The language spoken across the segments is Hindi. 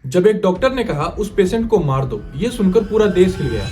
जब एक डॉक्टर ने कहा उस पेशेंट को मार दो, ये सुनकर पूरा देश हिल गया।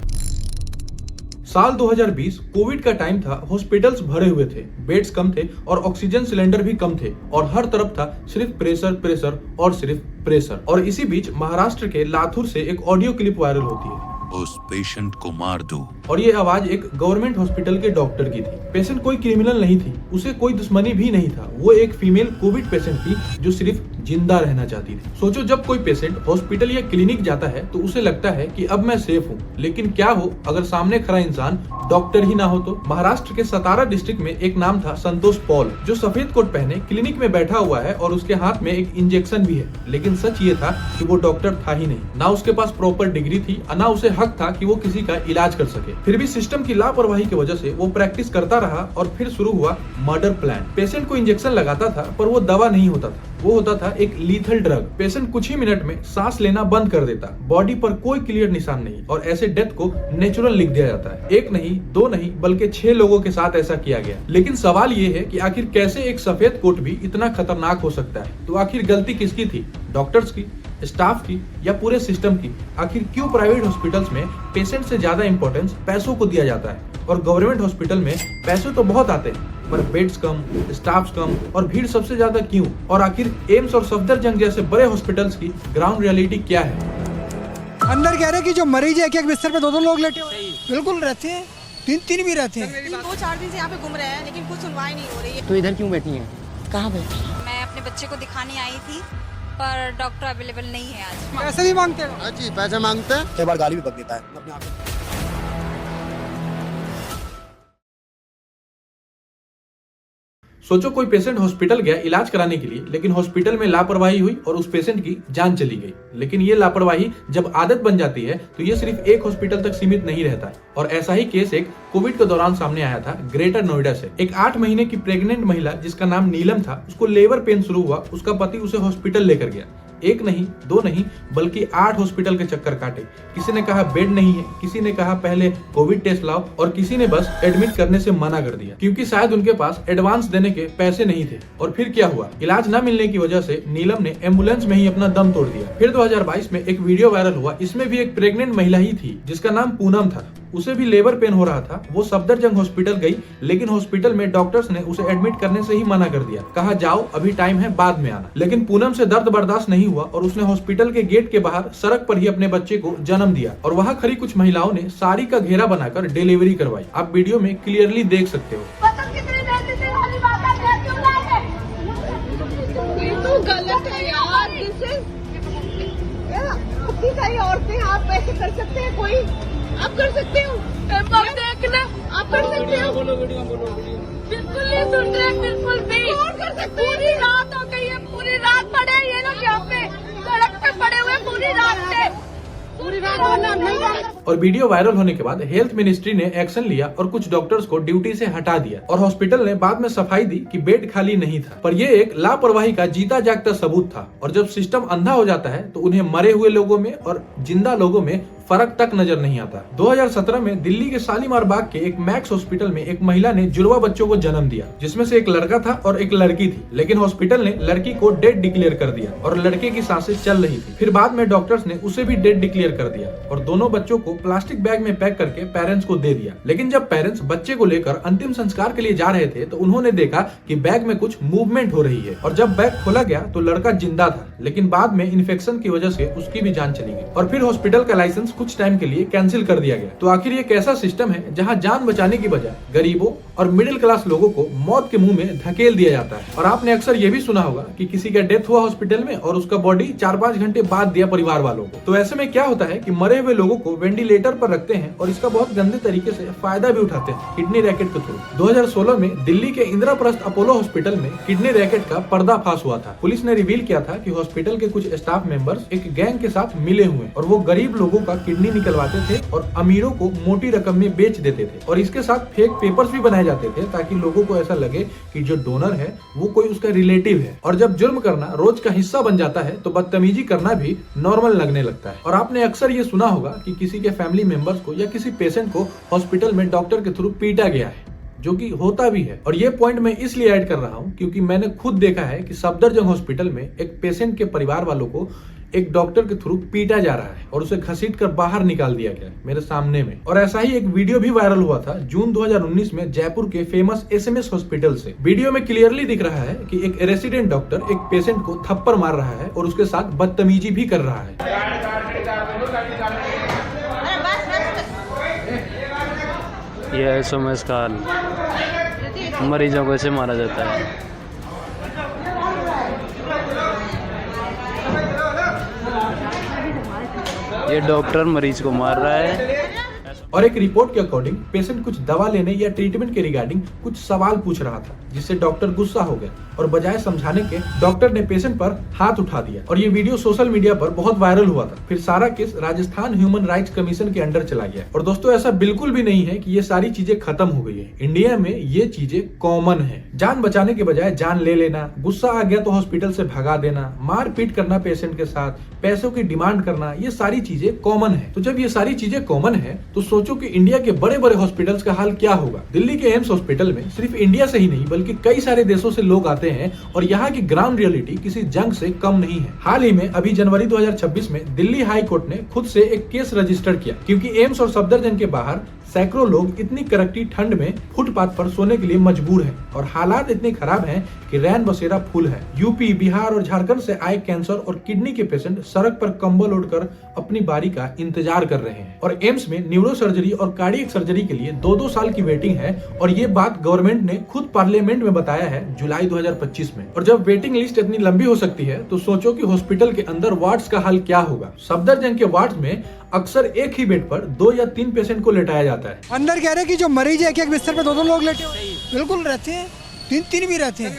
साल 2020 कोविड का टाइम था। हॉस्पिटल्स भरे हुए थे, बेड्स कम थे और ऑक्सीजन सिलेंडर भी कम थे और हर तरफ था सिर्फ प्रेशर प्रेशर और सिर्फ प्रेशर। और इसी बीच महाराष्ट्र के लातूर से एक ऑडियो क्लिप वायरल होती है। उस पेशेंट को मार दो। और ये आवाज एक गवर्नमेंट हॉस्पिटल के डॉक्टर की थी। पेशेंट कोई क्रिमिनल नहीं थी, उसे कोई दुश्मनी भी नहीं था। वो एक फीमेल कोविड पेशेंट थी जो सिर्फ जिंदा रहना चाहती थी। सोचो, जब कोई पेशेंट हॉस्पिटल या क्लिनिक जाता है तो उसे लगता है कि अब मैं सेफ हूँ, लेकिन क्या हो अगर सामने खड़ा इंसान डॉक्टर ही ना हो तो। महाराष्ट्र के सतारा डिस्ट्रिक्ट में एक नाम था संतोष पॉल, जो सफेद कोट पहने क्लिनिक में बैठा हुआ है और उसके हाथ में एक इंजेक्शन भी है। लेकिन सच ये था कि वो डॉक्टर था ही नहीं, ना उसके पास प्रॉपर डिग्री थी, ना उसे हक था कि वो किसी का इलाज कर सके। फिर भी सिस्टम की लापरवाही की वजह से वो प्रैक्टिस करता रहा और फिर शुरू हुआ मर्डर प्लान। पेशेंट को इंजेक्शन लगाता था पर वो दवा नहीं होता था, वो होता था एक लीथल ड्रग। पेशेंट कुछ ही मिनट में सांस लेना बंद कर देता, बॉडी पर कोई क्लियर निशान नहीं, और ऐसे डेथ को नेचुरल लिख दिया जाता है। एक नहीं, दो नहीं, बल्कि 6 लोगों के साथ ऐसा किया गया। लेकिन सवाल ये है कि आखिर कैसे एक सफेद कोट भी इतना खतरनाक हो सकता है। तो आखिर गलती किसकी थी, डॉक्टर्स की, स्टाफ की या पूरे सिस्टम की? आखिर क्यों प्राइवेट हॉस्पिटल्स में पेशेंट से ज्यादा इंपॉर्टेंस पैसों को दिया जाता है और गवर्नमेंट हॉस्पिटल में पैसे तो बहुत आते हैं पर बेड्स कम, स्टाफ कम और भीड़ सबसे ज्यादा क्यों? और आखिर एम्स और सफदरजंग जैसे बड़े हॉस्पिटल्स की ग्राउंड रियलिटी क्या है? अंदर कह रहे हैं कि जो मरीज है एक बिस्तर पे 2-2 लोग लेटे हुए बिल्कुल रहते हैं, 3-3 भी रहते हैं। 2-4 दिन से यहाँ पे घूम रहे हैं लेकिन कुछ सुनवाई नहीं हो रही है। तो इधर क्यों बैठी हैं? कहाँ बैठी? मैं अपने बच्चे को दिखाने आई थी पर डॉक्टर अवेलेबल नहीं है आज। पैसे भी मांगते हैं। हाँ जी, पैसे मांगते हैं, कई बार गाली भी बक देता है अपने आप को। सोचो, कोई पेशेंट हॉस्पिटल गया इलाज कराने के लिए, लेकिन हॉस्पिटल में लापरवाही हुई और उस पेशेंट की जान चली गई। लेकिन ये लापरवाही जब आदत बन जाती है तो ये सिर्फ एक हॉस्पिटल तक सीमित नहीं रहता है। और ऐसा ही केस एक कोविड के दौरान सामने आया था ग्रेटर नोएडा से। एक 8 महीने की प्रेग्नेंट महिला जिसका नाम नीलम था, उसको लेबर पेन शुरू हुआ। उसका पति उसे हॉस्पिटल लेकर गया। एक नहीं, दो नहीं, बल्कि 8 हॉस्पिटल के चक्कर काटे। किसी ने कहा बेड नहीं है, किसी ने कहा पहले कोविड टेस्ट लाओ, और किसी ने बस एडमिट करने से मना कर दिया क्योंकि शायद उनके पास एडवांस देने के पैसे नहीं थे। और फिर क्या हुआ? इलाज न मिलने की वजह से नीलम ने एम्बुलेंस में ही अपना दम तोड़ दिया। फिर 2022 में एक वीडियो वायरल हुआ, इसमें भी एक प्रेग्नेंट महिला ही थी जिसका नाम पूनम था। उसे भी लेबर पेन हो रहा था। वो सफदरजंग हॉस्पिटल गई, लेकिन हॉस्पिटल में डॉक्टर्स ने उसे एडमिट करने से ही मना कर दिया। कहा जाओ, अभी टाइम है, बाद में आना। लेकिन पूनम से दर्द बर्दाश्त नहीं हुआ और उसने हॉस्पिटल के गेट के बाहर सड़क पर ही अपने बच्चे को जन्म दिया। और वहाँ खड़ी कुछ महिलाओं ने साड़ी का घेरा बनाकर डिलीवरी करवाई। आप वीडियो में क्लियरली देख सकते हो। गलत है यार, सारी औरतें आप ऐसे कर सकते हैं? कोई आप कर सकते हो? देखना आप कर सकते हो? बिल्कुल नहीं सुन रहे, बिल्कुल नहीं। कौन कर सकते? पूरी रात हो गई है, पूरी रात पड़े हैं ये लोग यहाँ पे, सड़क पे पड़े हुए पूरी रात से, पूरी रात और वीडियो वायरल होने के बाद हेल्थ मिनिस्ट्री ने एक्शन लिया और कुछ डॉक्टर्स को ड्यूटी से हटा दिया। और हॉस्पिटल ने बाद में सफाई दी कि बेड खाली नहीं था। पर यह एक लापरवाही का जीता जागता सबूत था। और जब सिस्टम अंधा हो जाता है तो उन्हें मरे हुए लोगों में और जिंदा लोगों में फर्क तक नजर नहीं आता। 2017 में दिल्ली के शालीमार बाग के एक मैक्स हॉस्पिटल में एक महिला ने जुड़वा बच्चों को जन्म दिया, जिसमें से एक लड़का था और एक लड़की थी। लेकिन हॉस्पिटल ने लड़की को डेड डिक्लेयर कर दिया और लड़के की सांसें चल रही थी। फिर बाद में डॉक्टर्स ने उसे भी डेड डिक्लेयर कर दिया और दोनों बच्चों को प्लास्टिक बैग में पैक करके पेरेंट्स को दे दिया। लेकिन जब पेरेंट्स बच्चे को लेकर अंतिम संस्कार के लिए जा रहे थे तो उन्होंने देखा कि बैग में कुछ मूवमेंट हो रही है। और जब बैग खोला गया तो लड़का जिंदा था, लेकिन बाद में इन्फेक्शन की वजह से उसकी भी जान चली गई। और फिर हॉस्पिटल का लाइसेंस कुछ टाइम के लिए कैंसिल कर दिया गया। तो आखिर ये कैसा सिस्टम है जहां जान बचाने की बजाय गरीबों और मिडिल क्लास लोगों को मौत के मुंह में धकेल दिया जाता है? और आपने अक्सर ये भी सुना होगा कि किसी का डेथ हुआ हॉस्पिटल में और उसका बॉडी 4-5 घंटे बाद दिया परिवार वालों को। तो ऐसे में क्या होता है कि मरे हुए लोगों को वेंटिलेटर पर रखते हैं और इसका बहुत गंदे तरीके से फायदा भी उठाते हैं किडनी रैकेट के थ्रू। 2016 में दिल्ली के इंदिराप्रस्थ अपोलो हॉस्पिटल में किडनी रैकेट का पर्दाफाश हुआ था। पुलिस ने रिवील किया था कि हॉस्पिटल के कुछ स्टाफ मेंबर्स एक गैंग के साथ मिले हुए और वो गरीब लोगों का किडनी निकलवाते थे और अमीरों को मोटी रकम में बेच देते थे। और इसके साथ फेक पेपर्स भी बनाए जाते थे ताकि लोगों को ऐसा लगे कि जो डोनर है वो कोई उसका रिलेटिव है। और जब जुर्म करना रोज का हिस्सा बन जाता है तो बदतमीजी करना भी नॉर्मल लगने लगता है। और आपने अक्सर ये सुना होगा कि किसी के फैमिली मेंबर्स को या किसी पेशेंट को हॉस्पिटल में डॉक्टर के थ्रू पीटा गया है, जो कि होता भी है। और ये पॉइंट मैं इसलिए ऐड कर रहा हूँ क्योंकि मैंने खुद देखा है कि सफदरजंग हॉस्पिटल में एक पेशेंट के परिवार वालों को एक डॉक्टर के थ्रू पीटा जा रहा है और उसे घसीट कर बाहर निकाल दिया गया मेरे सामने में। और ऐसा ही एक वीडियो भी वायरल हुआ था जून 2019 में जयपुर के फेमस SMS हॉस्पिटल से। वीडियो में क्लियरली दिख रहा है कि एक रेसिडेंट डॉक्टर एक पेशेंट को थप्पड़ मार रहा है और उसके साथ बदतमीजी भी कर रहा है। यह SMS काल मरीजों को ऐसे मारा जाता है। ये डॉक्टर मरीज को मार रहा है। और एक रिपोर्ट के अकॉर्डिंग पेशेंट कुछ दवा लेने या ट्रीटमेंट के रिगार्डिंग कुछ सवाल पूछ रहा था, जिससे डॉक्टर गुस्सा हो गया और बजाय समझाने के डॉक्टर ने पेशेंट पर हाथ उठा दिया। और ये वीडियो सोशल मीडिया पर बहुत वायरल हुआ था। फिर सारा case Rajasthan human rights commission के अंडर चला गया। और दोस्तों ऐसा बिल्कुल भी नहीं है कि ये सारी चीजें खत्म हो गई है। इंडिया में ये चीजें कॉमन है। जान बचाने के बजाय जान ले लेना, गुस्सा आ गया तो हॉस्पिटल से भगा देना, मार पीट करना पेशेंट के साथ, पैसों की डिमांड करना, ये सारी चीजें कॉमन है। तो जब ये सारी चीजें कॉमन है तो सोचो कि इंडिया के बड़े बड़े हॉस्पिटल्स का हाल क्या होगा। दिल्ली के एम्स हॉस्पिटल में सिर्फ इंडिया से ही नहीं बल्कि कई सारे देशों से लोग आते हैं और यहाँ की ग्राउंड रियलिटी किसी जंग से कम नहीं है। हाल ही में अभी जनवरी 2026 में दिल्ली हाई कोर्ट ने खुद से एक केस रजिस्टर किया, क्योंकि एम्स और सफदरजंग के बाहर सैकड़ों लोग इतनी कड़कती ठंड में फुटपाथ पर सोने के लिए मजबूर हैं और हालात इतने खराब हैं कि रैन बसेरा फुल है। यूपी, बिहार और झारखंड से आए कैंसर और किडनी के पेशेंट सड़क पर कंबल ओढ़कर अपनी बारी का इंतजार कर रहे हैं। और एम्स में न्यूरो सर्जरी और कार्डियक सर्जरी के लिए 2-2 साल की वेटिंग है। और ये बात गवर्नमेंट ने खुद पार्लियामेंट में बताया है जुलाई 2025 में। और जब वेटिंग लिस्ट इतनी लंबी हो सकती है तो सोचो कि हॉस्पिटल के अंदर वार्ड्स का हाल क्या होगा। सफदरजंग के वार्ड्स में अक्सर एक ही बेड पर 2 या 3 पेशेंट को लेटाया जाता है। अंदर कह रहे हैं कि जो मरीज है एक बिस्तर पे 2-2 लोग लेटे हुए बिल्कुल रहते हैं, 3-3 भी रहते हैं,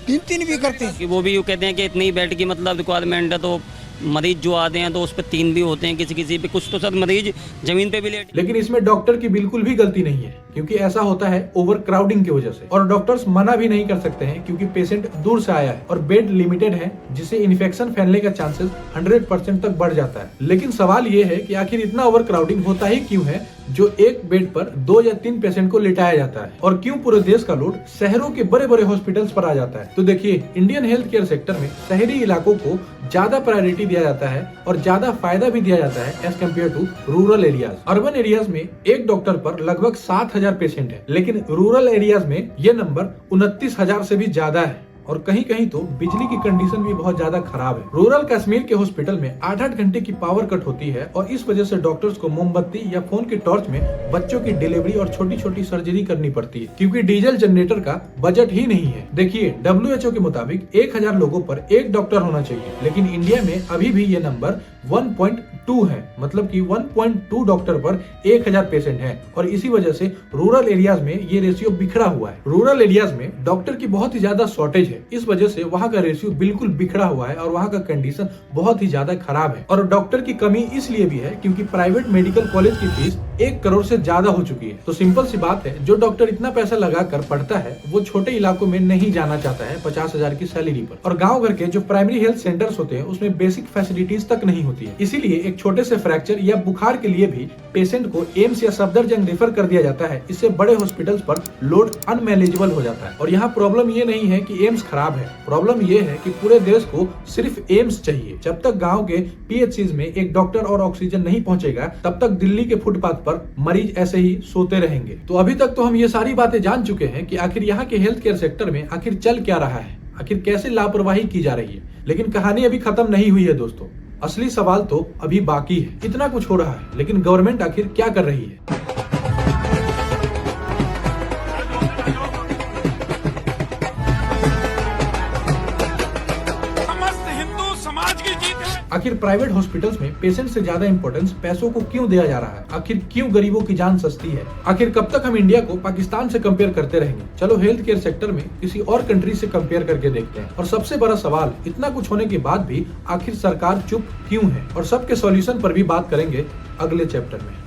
3-3 भी करते हैं। कि वो भी यूँ कहते हैं कि इतनी बेड की मतलब रिक्वायरमेंट है, तो मरीज जो आते हैं तो उस पर 3 भी होते हैं, किसी पे कुछ तो सब मरीज जमीन पे भी लेटे। लेकिन इसमें डॉक्टर की बिल्कुल भी गलती नहीं है, क्योंकि ऐसा होता है ओवर क्राउडिंग की वजह से। और डॉक्टर्स मना भी नहीं कर सकते हैं क्योंकि पेशेंट दूर से आया है और बेड लिमिटेड है, जिससे इन्फेक्शन फैलने का चांसेस 100% तक बढ़ जाता है। लेकिन सवाल ये है कि आखिर इतना ओवर क्राउडिंग होता ही क्यों है जो एक बेड पर 2 या 3 पेशेंट को लिटाया जाता है, और क्यों पूरे देश का लोड शहरों के बड़े बड़े हॉस्पिटल्स पर आ जाता है। तो देखिए, इंडियन हेल्थ केयर सेक्टर में शहरी इलाकों को ज्यादा प्रायोरिटी दिया जाता है और ज्यादा फायदा भी दिया जाता है as compared to rural areas. Urban areas में एक डॉक्टर पर लगभग 7,000 पेशेंट है, लेकिन रूरल एरियाज में ये नंबर 29,000 से भी ज्यादा है। और कहीं कहीं तो बिजली की कंडीशन भी बहुत ज्यादा खराब है। रूरल कश्मीर के हॉस्पिटल में 8-8 घंटे की पावर कट होती है और इस वजह से डॉक्टर्स को मोमबत्ती या फोन के टॉर्च में बच्चों की डिलीवरी और छोटी छोटी सर्जरी करनी पड़ती है, क्योंकि डीजल जनरेटर का बजट ही नहीं है। देखिए, WHO के मुताबिक 1000 लोगों पर एक डॉक्टर होना चाहिए, लेकिन इंडिया में अभी भी ये नंबर 1.2 है, मतलब कि 1.2 डॉक्टर पर 1000 पेशेंट हैं। और इसी वजह से रूरल एरियाज में ये रेशियो बिखरा हुआ है। रूरल एरियाज में डॉक्टर की बहुत ही ज्यादा शॉर्टेज है, इस वजह से वहाँ का रेशियो बिल्कुल बिखरा हुआ है और वहाँ का कंडीशन बहुत ही ज्यादा खराब है। और डॉक्टर की कमी इसलिए भी है क्योंकि प्राइवेट मेडिकल कॉलेज की फीस 1 करोड़ से ज्यादा हो चुकी है। तो सिंपल सी बात है, जो डॉक्टर इतना पैसा लगा कर पढ़ता है वो छोटे इलाकों में नहीं जाना चाहता है 50,000 की सैलरी पर। और गाँव घर के जो प्राइमरी हेल्थ सेंटर्स होते हैं उसमें बेसिक फैसिलिटीज तक नहीं होती है। इसीलिए एक छोटे से फ्रैक्चर या बुखार के लिए भी पेशेंट को एम्स या सफदरजंग रेफर कर दिया जाता है। इससे बड़े हॉस्पिटल्स पर लोड अनमैनेजेबल हो जाता है। और यहाँ प्रॉब्लम ये नहीं है कि एम्स खराब है, प्रॉब्लम ये है कि पूरे देश को सिर्फ एम्स चाहिए। जब तक गांव के PHCs में एक डॉक्टर और ऑक्सीजन नहीं पहुंचेगा, तब तक दिल्ली के फुटपाथ पर मरीज ऐसे ही सोते रहेंगे। तो अभी तक तो हम ये सारी बातें जान चुके हैं कि आखिर यहाँ के हेल्थ केयर सेक्टर में आखिर चल क्या रहा है, आखिर कैसे लापरवाही की जा रही है। लेकिन कहानी अभी खत्म नहीं हुई है दोस्तों, असली सवाल तो अभी बाकी है। इतना कुछ हो रहा है, लेकिन गवर्नमेंट आखिर क्या कर रही है। आखिर प्राइवेट हॉस्पिटल्स में पेशेंट से ज्यादा इंपॉर्टेंस पैसों को क्यों दिया जा रहा है? आखिर क्यों गरीबों की जान सस्ती है? आखिर कब तक हम इंडिया को पाकिस्तान से कंपेयर करते रहेंगे? चलो हेल्थ केयर सेक्टर में किसी और कंट्री से कंपेयर करके देखते हैं। और सबसे बड़ा सवाल, इतना कुछ होने के बाद भी आखिर सरकार चुप क्यों है? और सबके सॉल्यूशन पर भी बात करेंगे अगले चैप्टर में।